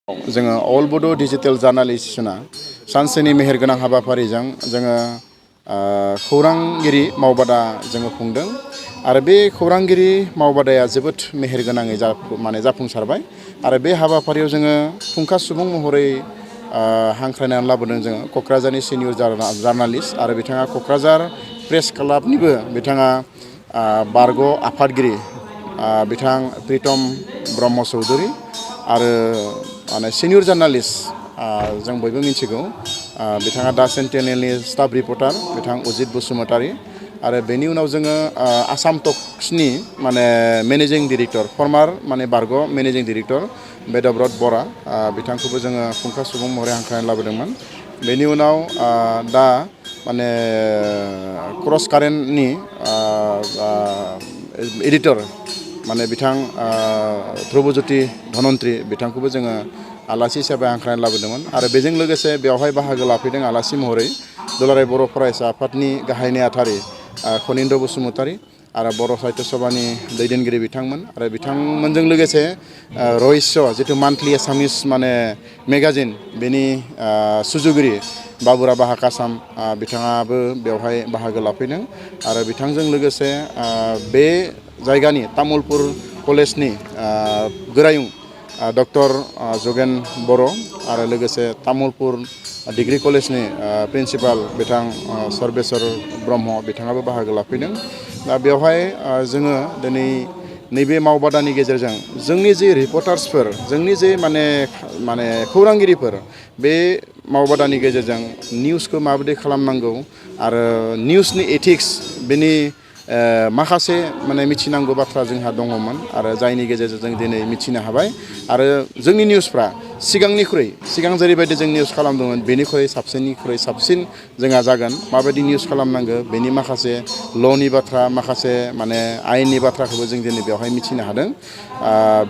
जोङो अल बड' डिजिटेल जार्नालाइजेसना सानसेनि मेहेरगोनां हाबाफारिजों जोङो खौरांगिरि मावबादा जोङो खुंदों आरो बे खौरांगिरि मावबादाया जोबोद मेहेरगोनाङै जाफुंसारबाय आरो बे हाबाफारियाव जोङो फुंखा सुबुं महरै हांख्रायनानै लाबोदों जोङो क'क्राझारनि सिनियर जार्नालिस्ट आरो बिथाङा क'क्राझार प्रेस क्लाबनिबो बिथाङा बारग' आफादगिरि बिथां प्रितम ब्रह्म चौधुरी आरो सिनियर जार्नालिस्ट जों बयबो मिथिगौ बिथाङा दा सेन्टिनेलनि स्टाफ रिपर्टार बिथां अजित बसुमतारी आरो बेनि उनाव जोङो आसाम टक्सनि मेनेजिं डिरेक्टर फर्मार बारग' मेनेजिं डिरेक्टर बेदब्रत बरा बिथांखौबो जोङो फुंखा सुबुं महरै हांख्रायनानै लाबोदोंमोन। बेनि उनाव दा क्रस कारेन्टनि एडिटर बिथां ध्रुबज्योति धनन्त्री बिथांखौबो जोङो आलासि हिसाबै हांख्रायनानै लाबोदोंमोन आरो बेजों लोगोसे बेवहाय बाहागो लाफैदों आलासि महरै दुलाराय बर' फरायसा आफादनि गाहाय नेहाथारि खनिन्द्र बसुमतारी आरो बर' साहित्य सभानि दैदेनगिरि बिथांमोन आरो बिथांमोनजों लोगोसे रहस्य जिथु मान्थलि एसामिस मेगाजिन बेनि सुजुगिरि बाबुरा बाहाकासाम बिथाङाबो बेवहाय बाहागो लाफैदों आरो बिथांजों लोगोसे बे जायगानि तामुलपुर कलेजनि गोरायुं डक्टर जगेन बर' आरो लोगोसे तामुलपुर डिग्री कलेजनि प्रिन्सिपाल बिथां सर्वेश्वर ब्रह्म बिथाङाबो बाहागो लाफैदों। दा बेवहाय जोङो दिनै नैबे मावबादानि गेजेरजों जोंनि जे रिपर्टार्सफोर जोंनि जे खौरांगिरिफोर बे मावबादानि गेजेरजों निउसखौ माबायदि खालामनांगौ आरो निउसनि एथिक्स बेनि माखासे मिथिनांगौ बाथ्रा जोंहा दङमोन आरो जायनि गेजेरजों जों दिनै मिथिनो हाबाय आरो जोंनि निउसफ्रा सिगां जेरैबायदि जों निउस खालामदोंमोन बेनिख्रुइ साबसिननिख्रुइ साबसिन जोंहा जागोन। माबायदि निउस खालामनांगौ बेनि माखासे ल'नि बाथ्रा माखासे आयेननि बाथ्राखौबो जों दिनै बेवहाय मिथिनो हादों।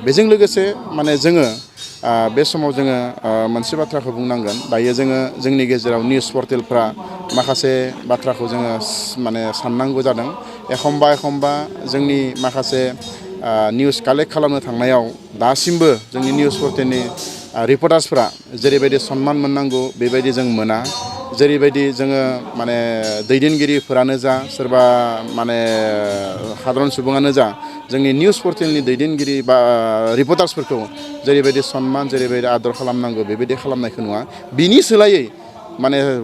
बेजों लोगोसे जोङो बे समाव जोङो मोनसे बाथ्राखौ बुंनांगोन दायो जोङो जोंनि गेजेराव निउस पर्टेलफ्रा माखासे बाथ्राखौ जोङो साननांगौ जादों। एखमबा जोंनि माखासे निउस कालेक्ट खालामनो थांनायाव दासिमबो जोंनि निउस पर्टेलनि रिपर्टार्सफ्रा जेरैबायदि सन्मान मोननांगौ बेबायदि जों मोना। जेरैबायदि जोङो दैदेनगिरिफोरानो जा सोरबा सादारन सुबुङानो जा जोंनि निउस पर्टेलनि दैदेनगिरि बा रिपर्टार्सफोरखौ जेरैबायदि सन्मान जेरैबायदि आदर खालामनांगौ बेबायदि खालामनायखौ नुवा। बिनि सोलायै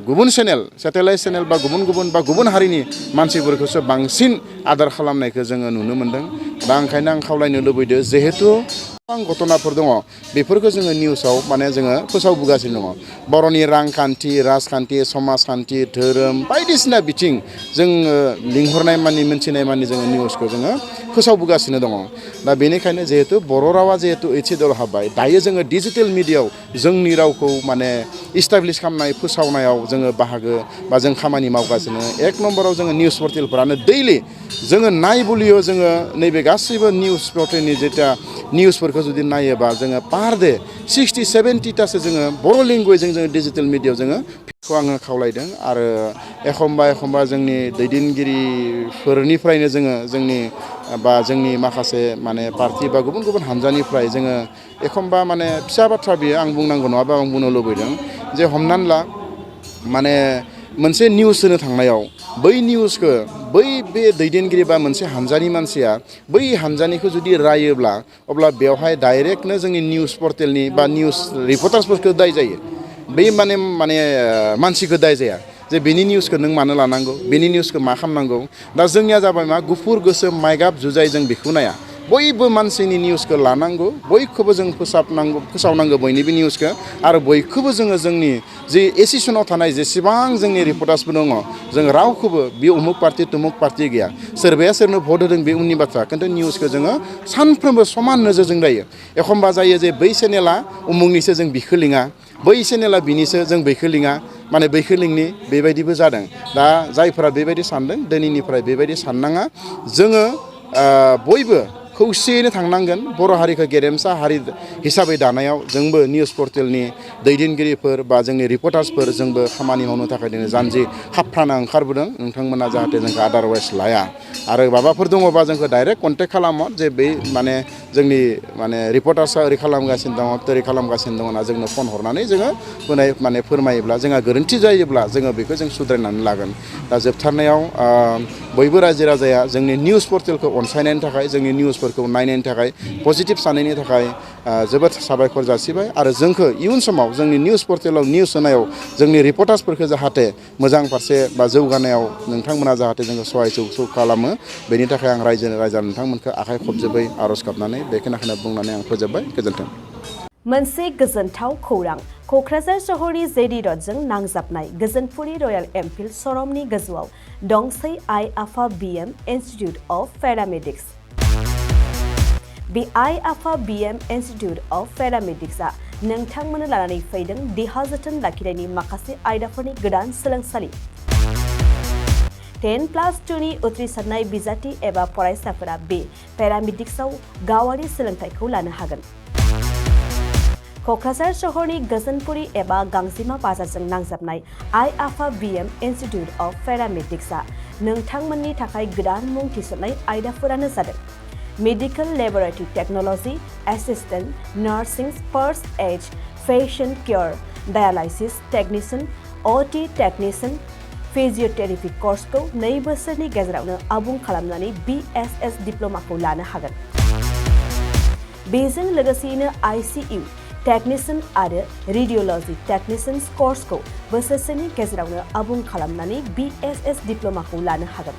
गुबुन चेनेल सेटेलाइट चेनेल बा गुबुन हारिनि मानसिफोरखौसो बांसिन आदर खालामनायखौ जोङो नुनो मोन्दों। दा ओंखायनो आं खावलायनो लुबैदों जिहेथु गोबां घटनाफोर दङ बेफोरखौ जोङो निउसाव जोङो फोसावबोगासिनो दङ। बर'नि रांखान्थि राजखान्थि समाजखान्थि धोरोम बायदिसिना बिथिं जोङो लिंहरनाय मिन्थिनाय जोङो निउसखौ जोङो फोसावबोगासिनो दङ। दा बेनिखायनो जिहेतु बर' रावा जिहेतु ओइथसिडुलाव हाबबाय दायो जोङो डिजिटेल मिडियायाव जोंनि रावखौ इस्टाब्लिस खालामनाय फोसावनायाव जोङो बाहागो बा जों खामानि मावगासिनो। एक नम्बराव जोङो निउस पर्टेलफोरानो दैलि जोङो नायबुलियो जोङो नैबे गासैबो निउस पर्टेलनि जेथा निउसफोरखौ जुदि नायोबा जोङो पार डे 60-70टासो जोङो बर' लेंगुवेजजों जोङो डिजिटेल मिडियायाव जोङो बेखौ आङो खावलायदों आरो एखमबा जोंनि दैदेनगिरिफोरनिफ्रायनो जोङो जोंनि माखासे पार्टि बा गुबुन हानजानिफ्राय जोङो एखमबा फिसा बाथ्रा बियो आं बुंनांगौ नङाबा आं बुंनो लुबैदों जे हमनानै ला मोनसे निउस होनो थांनायाव बै निउसखौ बे दैदेनगिरि बा मोनसे हानजानि मानसिया बै हानजानिखौ जुदि रायोब्ला अब्ला बेवहाय डाइरेक्टनो जोंनि निउस पर्टेलनि बा निउस रिपर्टार्सफोरखौ दाय जायो। बै मानसिखौ दाय जाया जे बेनि निउसखौ नों मानो लानांगौ बेनि निउसखौ मा खालामनांगौ। दा जोंनिया जाबाय गुफुर गोसोम माइगाब जुजाय जों बेखौ नाया बयबो मानसिनि निउसखौ लानांगौ बयखौबो जों फोसावनांगौ बयनिबो निउसखौ आरो बयखौबो जोङो जोंनि जि एसिसनाव थानाय जेसेबां जोंनि रिपर्टार्सफोर दङ जों रावखौबो बे उमुक पार्टि तुमुक पार्टि गैया। सोरबाया सोरनो भट होदों बे उननि बाथ्रा खिन्थु निउसखौ जोङो सानफ्रोमबो समान नोजोरजों नायो। एखमबा जायो जे बै चेनेला उमुकनिसो जों बिखौ लिङा बै चेनेला बिनिसो जों बैखौ लिङा बैखौ लिंनि बेबायदिबो जादों। दा जायफोरा बेबायदि सानदों दिनैनिफ्राय बेबायदि साननाङा। जोङो बयबो खौसेयैनो थांनांगोन बर' हारिखौ गेरेमसा हारि हिसाबै दानायाव जोंबो निउस पर्टेलनि दैदेनगिरिफोर बा जोंनि रिपर्टार्सफोर जोंबो खामानि मावनो थाखाय दिनै जानजि खाफ्राना ओंखारबोदों नोंथांमोना जाहाथे जोंखौ आदारवाइस लाया आरो माबाफोर दङबा जोंखौ डाइरेक्ट कन्टेक्ट खालामो जे बै माने जोंनि माने रिपर्टार्सआ ओरै खालामगासिनो दङ ओरै खालामगासिनो दङ होनना जोंनो फन हरनानै जोङो माने फोरमायोब्ला जोंहा गोरोन्थि जायोब्ला जोङो बेखौ जों सुद्रायनानै लागोन दा जोबथारनायाव बयबो रायजो राजाया जोंनि निउस पर्टेलखौ अनसायनायनि थाखाय जोंनि निउसफोरखौ नायनायनि थाखाय पजिटिभ साननायनि थाखाय जोबोद साबायखर जासिबाय आरो जोंखौ इयुन समाव जोंनि निउस पर्टेलाव निउस होनायाव जोंनि रिपर्टार्सफोरखौ जाहाथे मोजां फारसे बा जौगानायाव नोंथांमोना जाहाथे जोंखौ सहाय खालामो बेनि थाखाय आं रायजा नोंथांमोनखौ आखाइ खबजोबै आर'ज गाबनानै बेखिनिखौनो बुंनानै आं फोजोबबाय गोजोन्थों। मोनसे गोजोनथाव खौरां क'क्राझार सहरनि जेडि रडजों नांजाबनाय गोजोनपुरि रयेल एनफिल्ड श'रुमनि गोजौआव दंसै आइ आफा बिएम इन्स्टिटिउट अफ पेरामेडिक्स। बे आइ आफा बिएम इन्स्टिटिउट अफ पेरामेडिक्सआ नोंथांमोननो लानानै फैदों देहा जोथोन लाखिनायनि माखासे आयदाफोरनि गोदान सोलोंसालि। 10+2नि उथ्रिसारनाय बिजाथि एबा फरायसाफोरा बे पेरामेडिक्सआव गावारि सोलोंथाइखौ लानो हागोन। क'क्राझार सहरनि गोजोनपुरि एबा गांजिमा बाजारजों नांजाबनाय आइ आफा बिएम इन्स्टिटिउट अफ पेरामेडिक्सआ नोंथांमोननि थाखाय गोदान मुं थिसननाय आयदाफोरानो जादों medical laboratory technology assistant nursing first aid patient care dialysis technician OT technician physiotherapy कर्सखौ 2 बोसोरनि गेजेरावनो आबुं खालामनानै BSS डिप्ल'माखौ लानो हागोन। बेजों लोगोसेयैनो ICU टेक्निशियान आरो रेडियोल'जि टेक्निशियान कर्सखौ बोसोरसेनि गेजेरावनो आबुं खालामनानै BSS डिप्ल'माखौ लानो हागोन।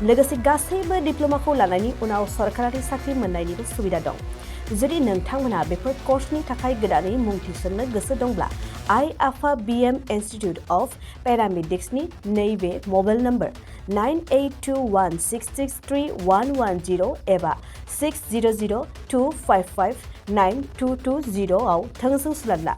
लोगोसे गासैबो डिप्ल'माखौ लानायनि उनाव सरकारि साख्रि मोननायनिबो सुबिदा दं। जुदि नोंथांमोनहा बेफोर कर्सनि थाखाय गोदानै मुं थिसननो गोसो दंब्ला आइ आफा बिएम इन्स्टिटिउट अफ पेरामेडिक्सनि नैबे मबाइल नम्बर 9821663110 एबा 6002559220 आव थोंजों सुलाद ला।